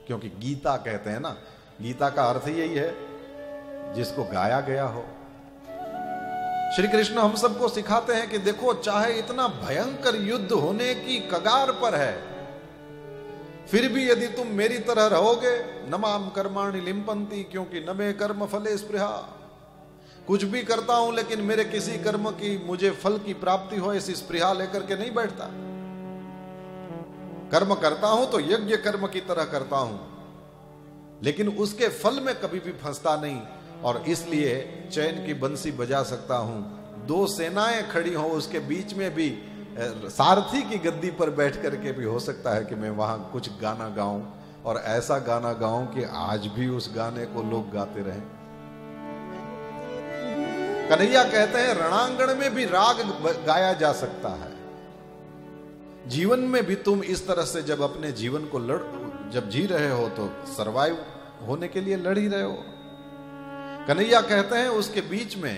क्योंकि गीता कहते हैं ना, गीता का अर्थ यही है जिसको गाया गया हो। श्री कृष्ण हम सबको सिखाते हैं कि देखो, चाहे इतना भयंकर युद्ध होने की कगार पर है, फिर भी यदि तुम मेरी तरह रहोगे, नमाम कर्माणि लिम्पन्ति, क्योंकि न मे कर्म फले स्पृहा, कुछ भी करता हूं लेकिन मेरे किसी कर्म की मुझे फल की प्राप्ति हो ऐसी स्पृहा लेकर के नहीं बैठता। कर्म करता हूं तो यज्ञ कर्म की तरह करता हूं, लेकिन उसके फल में कभी भी फंसता नहीं, और इसलिए चैन की बंसी बजा सकता हूं। दो सेनाएं खड़ी हों, उसके बीच में भी सारथी की गद्दी पर बैठ करके भी हो सकता है कि मैं वहां कुछ गाना गाऊं, और ऐसा गाना गाऊं कि आज भी उस गाने को लोग गाते रहें। कन्हैया कहते हैं रणांगण में भी राग गाया जा सकता है। जीवन में भी तुम इस तरह से जब अपने जीवन को जब जी रहे हो तो सरवाइव होने के लिए लड़ ही रहे हो। कन्हैया कहते हैं उसके बीच में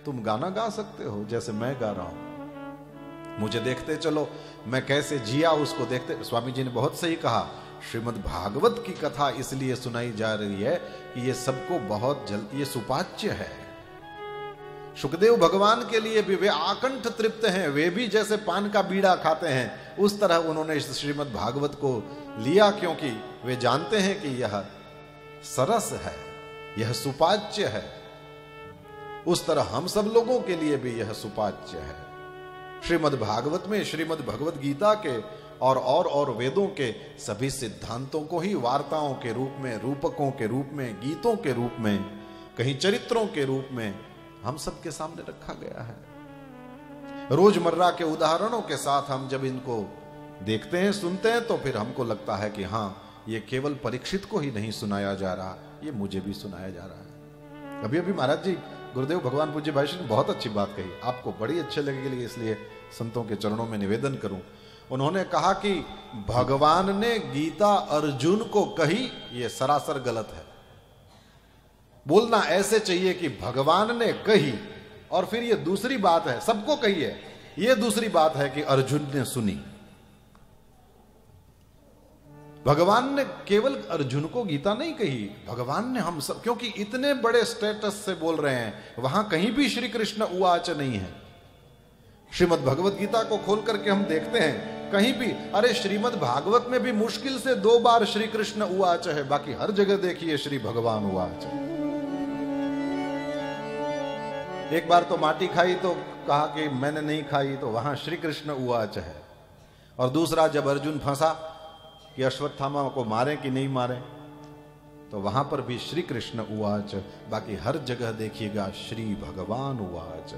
तुम गाना गा सकते हो, जैसे मैं गा रहा हूं। मुझे देखते चलो, मैं कैसे जिया उसको देखते। स्वामी जी ने बहुत सही कहा, श्रीमद् भागवत की कथा इसलिए सुनाई जा रही है कि ये सबको बहुत जल्द, ये सुपाच्य है। सुखदेव भगवान के लिए भी वे आकंठ तृप्त हैं, वे भी जैसे पान का बीड़ा खाते हैं, उस तरह उन्होंने श्रीमद् भागवत को लिया, क्योंकि वे जानते हैं कि यह सरस है, यह सुपाच्य है। उस तरह हम सब लोगों के लिए भी यह सुपाच्य है। श्रीमद् भागवत में श्रीमद् भगवत गीता के और वेदों के सभी सिद्धांतों को ही वार्ताओं के रूप में, रूपकों के रूप में, गीतों के रूप में, कहीं चरित्रों के रूप में हम सबके सामने रखा गया है। रोजमर्रा के उदाहरणों के साथ हम जब इनको देखते हैं, सुनते हैं, तो फिर हमको लगता है कि हाँ, ये केवल परीक्षित को ही नहीं सुनाया जा रहा, ये मुझे भी सुनाया जा रहा है। अभी अभी महाराज जी, गुरुदेव भगवान पूज्य भाई ने बहुत अच्छी बात कही, आपको बड़ी अच्छे लगेगी, इसलिए संतों के चरणों में निवेदन करूं। उन्होंने कहा कि भगवान ने गीता अर्जुन को कही, ये सरासर गलत है। बोलना ऐसे चाहिए कि भगवान ने कही, और फिर ये दूसरी बात है, सबको कही है, ये दूसरी बात है कि अर्जुन ने सुनी। भगवान ने केवल अर्जुन को गीता नहीं कही, भगवान ने हम सब, क्योंकि इतने बड़े स्टेटस से बोल रहे हैं, वहां कहीं भी श्री कृष्ण उवाच नहीं है। श्रीमद् भगवत गीता को खोल करके हम देखते हैं, कहीं भी, अरे श्रीमद् भागवत में भी मुश्किल से 2 बार श्री कृष्ण उवाच है, बाकी हर जगह देखिए श्री भगवान उवाच। एक बार तो माटी खाई तो कहा कि मैंने नहीं खाई, तो वहां श्री कृष्ण उवाच है। और दूसरा, जब अर्जुन फंसा कि अश्वत्थामा को मारे कि नहीं मारे, तो वहां पर भी श्री कृष्ण उवाच। बाकी हर जगह देखिएगा श्री भगवान उवाच।